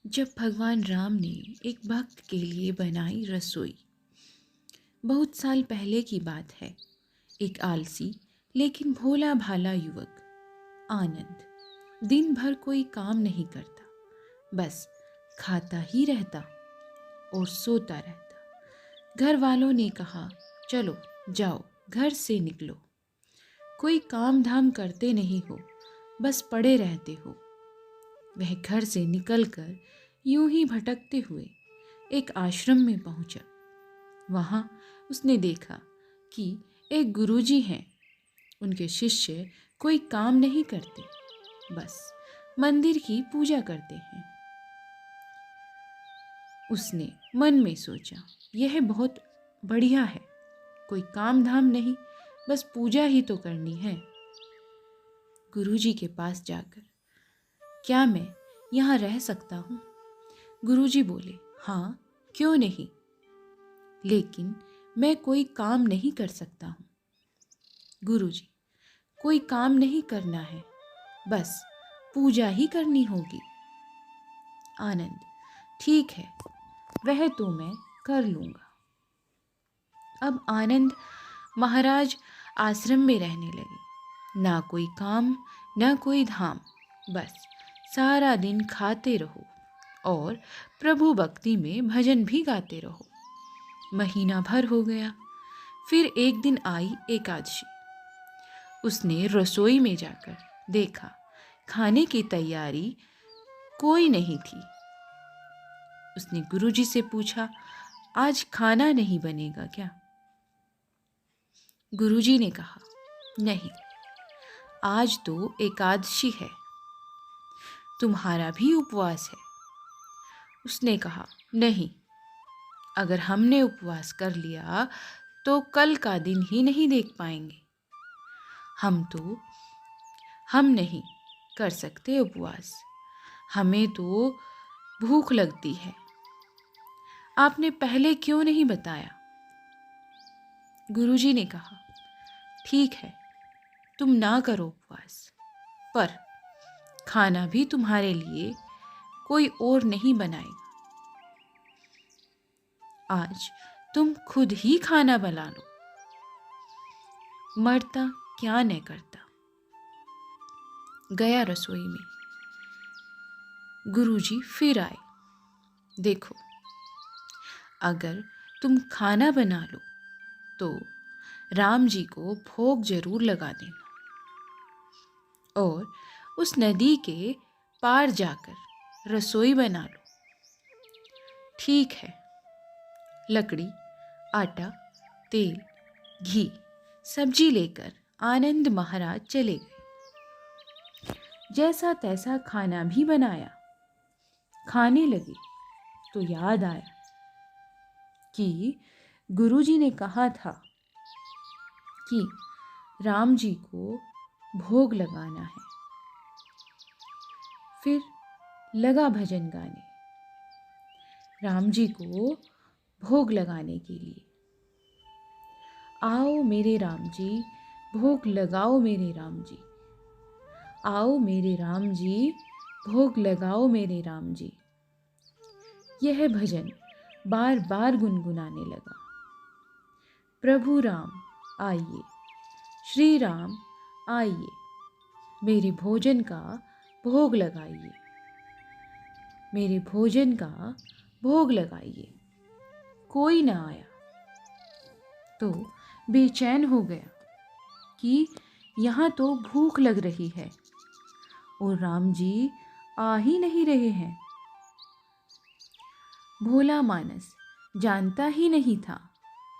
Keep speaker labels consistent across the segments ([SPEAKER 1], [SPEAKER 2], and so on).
[SPEAKER 1] जब भगवान राम ने एक भक्त के लिए बनाई रसोई। बहुत साल पहले की बात है। एक आलसी लेकिन भोला भाला युवक आनंद दिन भर कोई काम नहीं करता, बस खाता ही रहता और सोता रहता। घर वालों ने कहा, चलो जाओ, घर से निकलो, कोई काम धाम करते नहीं हो, बस पड़े रहते हो। वह घर से निकलकर यूं ही भटकते हुए एक आश्रम में पहुंचा। वहां उसने देखा कि एक गुरुजी हैं। उनके शिष्य कोई काम नहीं करते, बस मंदिर की पूजा करते हैं। उसने मन में सोचा, यह बहुत बढ़िया है, कोई काम धाम नहीं, बस पूजा ही तो करनी है। गुरुजी के पास जाकर, क्या मैं यहाँ रह सकता हूँ? गुरुजी बोले, हाँ, क्यों नहीं, लेकिन मैं कोई काम नहीं कर सकता हूँ। गुरुजी, कोई काम नहीं करना है, बस पूजा ही करनी होगी। आनंद, ठीक है, वह तो मैं कर लूँगा। अब आनंद महाराज आश्रम में रहने लगे। ना कोई काम, ना कोई धाम, बस सारा दिन खाते रहो और प्रभु भक्ति में भजन भी गाते रहो। महीना भर हो गया। फिर एक दिन आई एकादशी। उसने रसोई में जाकर देखा, खाने की तैयारी कोई नहीं थी। उसने गुरुजी से पूछा, आज खाना नहीं बनेगा क्या? गुरुजी ने कहा, नहीं, आज तो एकादशी है, तुम्हारा भी उपवास है। उसने कहा, नहीं, अगर हमने उपवास कर लिया तो कल का दिन ही नहीं देख पाएंगे। हम नहीं कर सकते उपवास, हमें तो भूख लगती है। आपने पहले क्यों नहीं बताया? गुरुजी ने कहा, ठीक है, तुम ना करो उपवास, पर खाना भी तुम्हारे लिए कोई और नहीं बनाएगा। आज तुम खुद ही खाना बना लो, मरता क्या न करता। गया रसोई में। गुरुजी फिर आए। देखो, अगर तुम खाना बना लो तो राम जी को भोग जरूर लगा देना और उस नदी के पार जाकर रसोई बना लो। ठीक है। लकड़ी, आटा, तेल, घी, सब्जी लेकर आनंद महाराज चले गए। जैसा तैसा खाना भी बनाया। खाने लगे तो याद आया कि गुरुजी ने कहा था कि राम जी को भोग लगाना है। फिर लगा भजन गाने राम जी को भोग लगाने के लिए। आओ मेरे राम जी, भोग लगाओ मेरे राम जी। आओ मेरे राम जी, भोग लगाओ मेरे राम जी। यह भजन बार बार गुनगुनाने लगा। प्रभु राम आइए, श्री राम आइए, मेरे भोजन का भोग लगाइए, मेरे भोजन का भोग लगाइए। कोई ना आया तो बेचैन हो गया कि यहाँ तो भूख लग रही है और राम जी आ ही नहीं रहे हैं। भोला मानस जानता ही नहीं था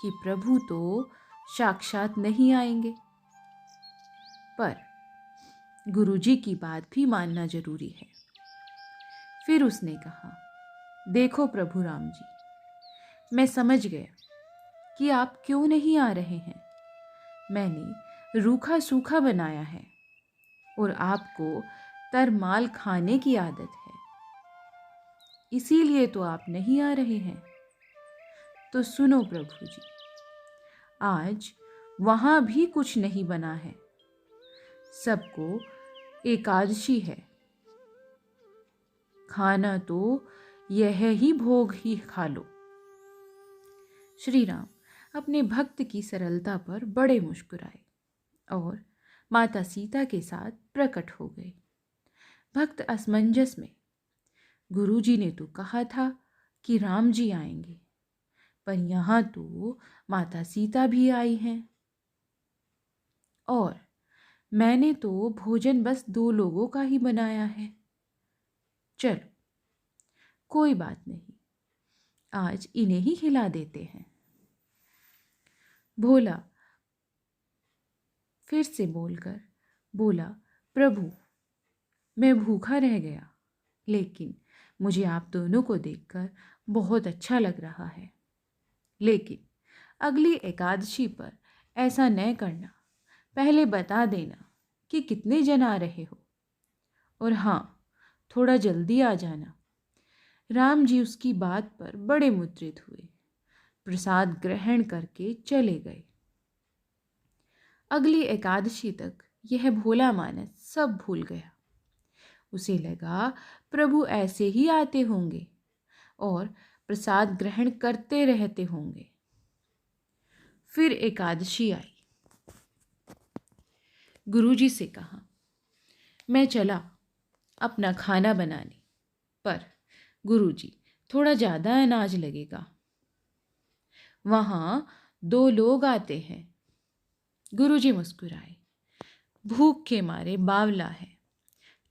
[SPEAKER 1] कि प्रभु तो साक्षात नहीं आएंगे, पर गुरुजी की बात भी मानना जरूरी है। फिर उसने कहा, देखो प्रभु राम जी, मैं समझ गया कि आप क्यों नहीं आ रहे हैं। मैंने रूखा सूखा बनाया है और आपको तरमाल खाने की आदत है, इसीलिए तो आप नहीं आ रहे हैं। तो सुनो प्रभु जी, आज वहां भी कुछ नहीं बना है, सबको एकादशी है, खाना तो यह ही भोग ही खा लो। श्री राम अपने भक्त की सरलता पर बड़े मुस्कुराए और माता सीता के साथ प्रकट हो गए। भक्त असमंजस में, गुरुजी ने तो कहा था कि राम जी आएंगे, पर यहाँ तो माता सीता भी आई हैं और मैंने तो भोजन बस 2 लोगों का ही बनाया है। चलो, कोई बात नहीं, आज इन्हें ही खिला देते हैं। भोला फिर से बोलकर बोला, प्रभु, मैं भूखा रह गया, लेकिन मुझे आप दोनों को देखकर बहुत अच्छा लग रहा है। लेकिन अगली एकादशी पर ऐसा न करना, पहले बता देना कि कितने जन आ रहे हो, और हाँ, थोड़ा जल्दी आ जाना। राम जी उसकी बात पर बड़े मुद्रित हुए, प्रसाद ग्रहण करके चले गए। अगली एकादशी तक यह भोला मानस सब भूल गया। उसे लगा प्रभु ऐसे ही आते होंगे और प्रसाद ग्रहण करते रहते होंगे। फिर एकादशी आई। गुरुजी से कहा, मैं चला अपना खाना बनाने, पर गुरुजी, थोड़ा ज़्यादा अनाज लगेगा। वहाँ 2 लोग आते हैं। गुरुजी मुस्कुराए, भूख के मारे बावला है।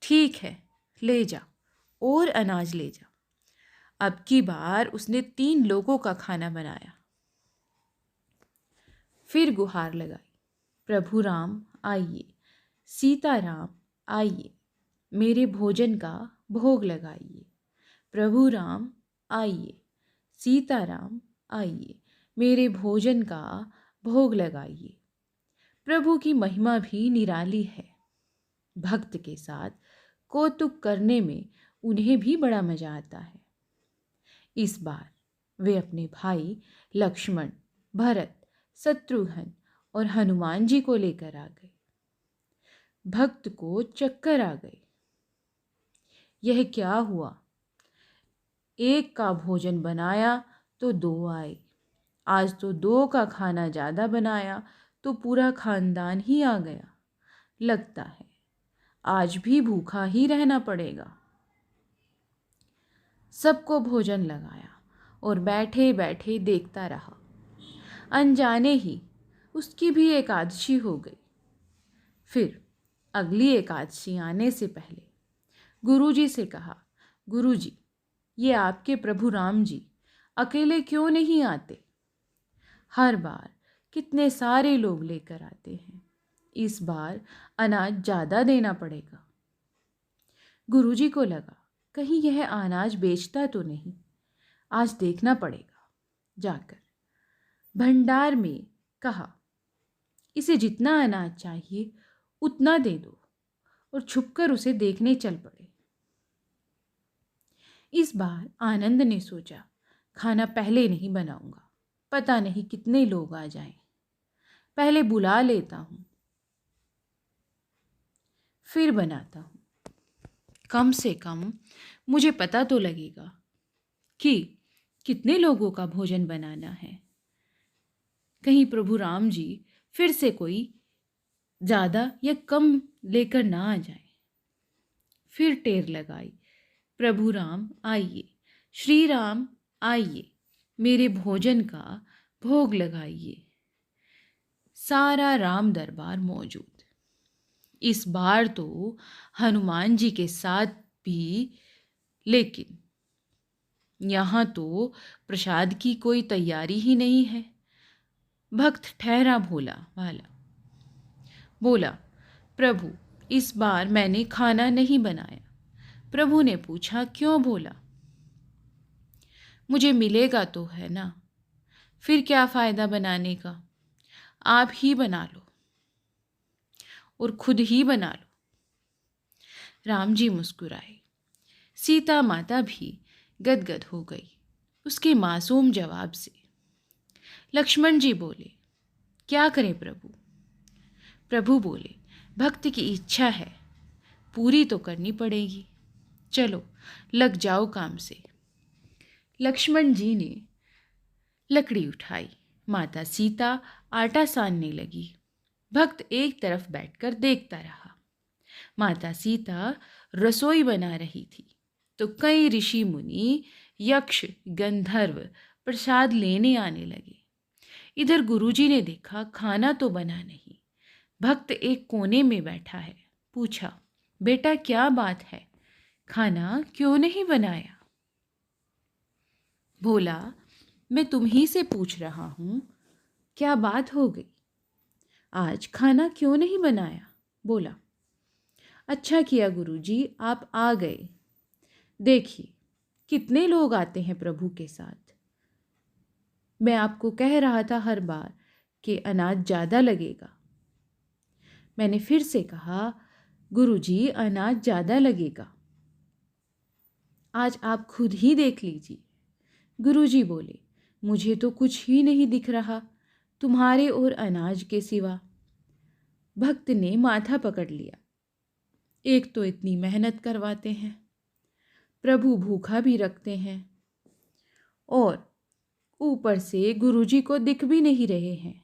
[SPEAKER 1] ठीक है, ले जा और अनाज ले जा। अब की बार उसने 3 लोगों का खाना बनाया। फिर गुहार लगाई, प्रभु राम आइए, सीता राम आइए, मेरे भोजन का भोग लगाइए। प्रभु राम आइए, सीता राम आइए, मेरे भोजन का भोग लगाइए। प्रभु की महिमा भी निराली है। भक्त के साथ कौतुक करने में उन्हें भी बड़ा मजा आता है। इस बार वे अपने भाई लक्ष्मण, भरत, शत्रुघ्न और हनुमान जी को लेकर आ गए। भक्त को चक्कर आ गए। यह क्या हुआ? एक का भोजन बनाया तो 2 आए। आज तो 2 का खाना ज़्यादा बनाया तो पूरा खानदान ही आ गया। लगता है आज भी भूखा ही रहना पड़ेगा। सबको भोजन लगाया और बैठे बैठे देखता रहा। अनजाने ही उसकी भी एकादशी हो गई। फिर अगली एकादशी आने से पहले गुरुजी से कहा, गुरुजी, ये आपके प्रभु राम जी अकेले क्यों नहीं आते? हर बार कितने सारे लोग लेकर आते हैं। इस बार अनाज ज़्यादा देना पड़ेगा। गुरुजी को लगा कहीं यह अनाज बेचता तो नहीं। आज देखना पड़ेगा। जाकर भंडार में कहा, इसे जितना अनाज चाहिए उतना दे दो, और छुपकर उसे देखने चल पड़े। इस बार आनंद ने सोचा, खाना पहले नहीं बनाऊंगा, पता नहीं कितने लोग आ जाएं। पहले बुला लेता हूं, फिर बनाता हूं। कम से कम मुझे पता तो लगेगा कि कितने लोगों का भोजन बनाना है। कहीं प्रभु राम जी फिर से कोई ज़्यादा या कम लेकर ना आ जाए। फिर टेर लगाई, प्रभु राम आइए, श्री राम आइए, मेरे भोजन का भोग लगाइए। सारा राम दरबार मौजूद। इस बार तो हनुमान जी के साथ भी, लेकिन यहाँ तो प्रसाद की कोई तैयारी ही नहीं है। भक्त ठहरा भोला वाला बोला, प्रभु, इस बार मैंने खाना नहीं बनाया। प्रभु ने पूछा, क्यों? बोला, मुझे मिलेगा तो है ना, फिर क्या फ़ायदा बनाने का? आप ही बना लो और खुद ही बना लो। राम जी मुस्कुराए। सीता माता भी गदगद हो गई उसके मासूम जवाब से। लक्ष्मण जी बोले, क्या करें प्रभु? प्रभु बोले, भक्त की इच्छा है, पूरी तो करनी पड़ेगी। चलो लग जाओ काम से। लक्ष्मण जी ने लकड़ी उठाई। माता सीता आटा सानने लगी। भक्त एक तरफ बैठकर देखता रहा। माता सीता रसोई बना रही थी तो कई ऋषि मुनि, यक्ष, गंधर्व प्रसाद लेने आने लगे। इधर गुरुजी ने देखा खाना तो बना नहीं। भक्त एक कोने में बैठा है। पूछा, बेटा क्या बात है, खाना क्यों नहीं बनाया? बोला, मैं तुम्ही से पूछ रहा हूँ, क्या बात हो गई? आज खाना क्यों नहीं बनाया? बोला, अच्छा किया गुरुजी आप आ गए। देखिए कितने लोग आते हैं प्रभु के साथ। मैं आपको कह रहा था हर बार कि अनाज ज़्यादा लगेगा। मैंने फिर से कहा, गुरुजी अनाज ज़्यादा लगेगा। आज आप खुद ही देख लीजिए। गुरुजी बोले, मुझे तो कुछ ही नहीं दिख रहा तुम्हारे और अनाज के सिवा। भक्त ने माथा पकड़ लिया। एक तो इतनी मेहनत करवाते हैं, प्रभु भूखा भी रखते हैं और ऊपर से गुरुजी को दिख भी नहीं रहे हैं।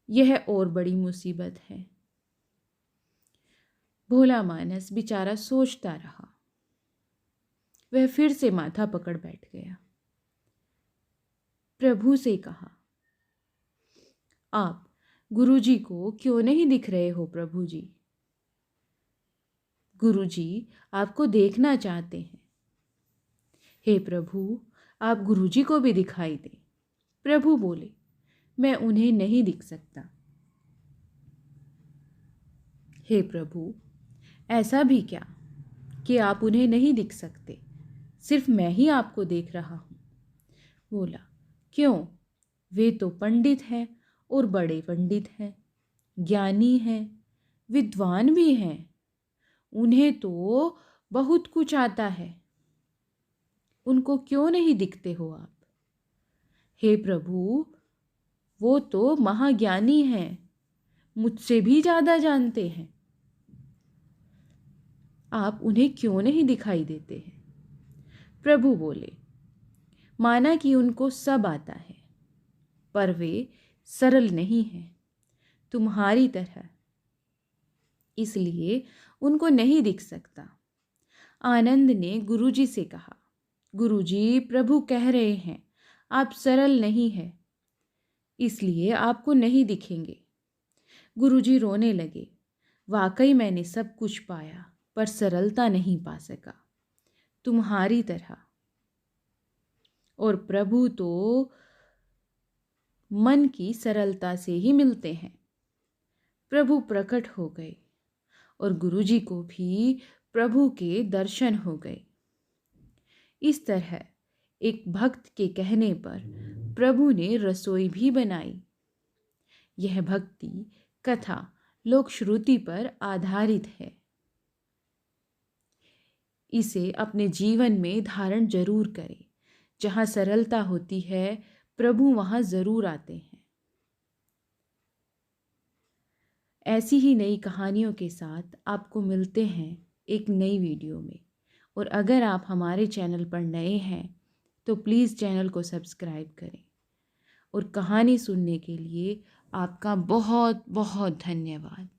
[SPEAKER 1] यह और बड़ी मुसीबत है। भोला मानस बेचारा सोचता रहा। वह फिर से माथा पकड़ बैठ गया। प्रभु से कहा, आप गुरुजी को क्यों नहीं दिख रहे हो प्रभु जी? गुरुजी आपको देखना चाहते हैं। हे प्रभु, आप गुरुजी को भी दिखाई दें। प्रभु बोले, मैं उन्हें नहीं दिख सकता। हे प्रभु, ऐसा भी क्या कि आप उन्हें नहीं दिख सकते, सिर्फ मैं ही आपको देख रहा हूँ। बोला, क्यों? वे तो पंडित हैं और बड़े पंडित हैं, ज्ञानी हैं, विद्वान भी हैं। उन्हें तो बहुत कुछ आता है। उनको क्यों नहीं दिखते हो आप? हे प्रभु, वो तो महाज्ञानी हैं, मुझसे भी ज़्यादा जानते हैं। आप उन्हें क्यों नहीं दिखाई देते हैं? प्रभु बोले, माना कि उनको सब आता है, पर वे सरल नहीं हैं तुम्हारी तरह, इसलिए उनको नहीं दिख सकता। आनंद ने गुरुजी से कहा, गुरुजी प्रभु कह रहे हैं आप सरल नहीं हैं, इसलिए आपको नहीं दिखेंगे। गुरुजी रोने लगे। वाकई मैंने सब कुछ पाया पर सरलता नहीं पा सका तुम्हारी तरह। और प्रभु तो मन की सरलता से ही मिलते हैं। प्रभु प्रकट हो गए और गुरुजी को भी प्रभु के दर्शन हो गए। इस तरह एक भक्त के कहने पर प्रभु ने रसोई भी बनाई। यह भक्ति कथा लोक श्रुति पर आधारित है। इसे अपने जीवन में धारण जरूर करें। जहाँ सरलता होती है प्रभु वहाँ ज़रूर आते हैं। ऐसी ही नई कहानियों के साथ आपको मिलते हैं एक नई वीडियो में। और अगर आप हमारे चैनल पर नए हैं तो प्लीज़ चैनल को सब्सक्राइब करें। और कहानी सुनने के लिए आपका बहुत बहुत धन्यवाद।